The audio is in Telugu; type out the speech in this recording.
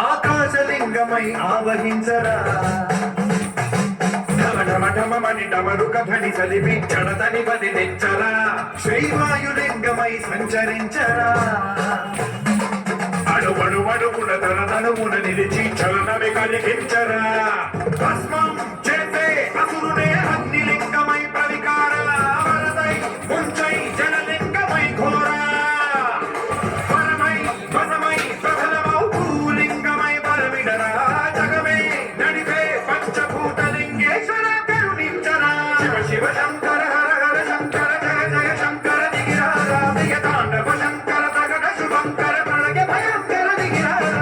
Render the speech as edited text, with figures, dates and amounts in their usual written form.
ఆకాశలింగమై ఆవహించరా ఢమఢమఢమని డమరుక ధ్వని చలిపి చడతని బదిలించరా శ్రీవాయులింగమై సంచరించరా అడుగున తనమున నిలిచి చలనమి కలిగించరా భస్మం చేసే అసురునే అగ్నిలింగమై ప్రవికార వరదై ముంచై జలలింగమై ఘోర పరమై వసమై ప్రబలమౌ భూలింగమై పరమిడరా జగమే నడిపే పంచభూతలింగేశ్వర కరుణించరా శివ శివ శంకర హర హర శంకర జయ జయ శంకర దిగిరారా దిగ తాండవ శంకర ప్రగట శుభంకర ప్రళయ భయంకర దిగిరారా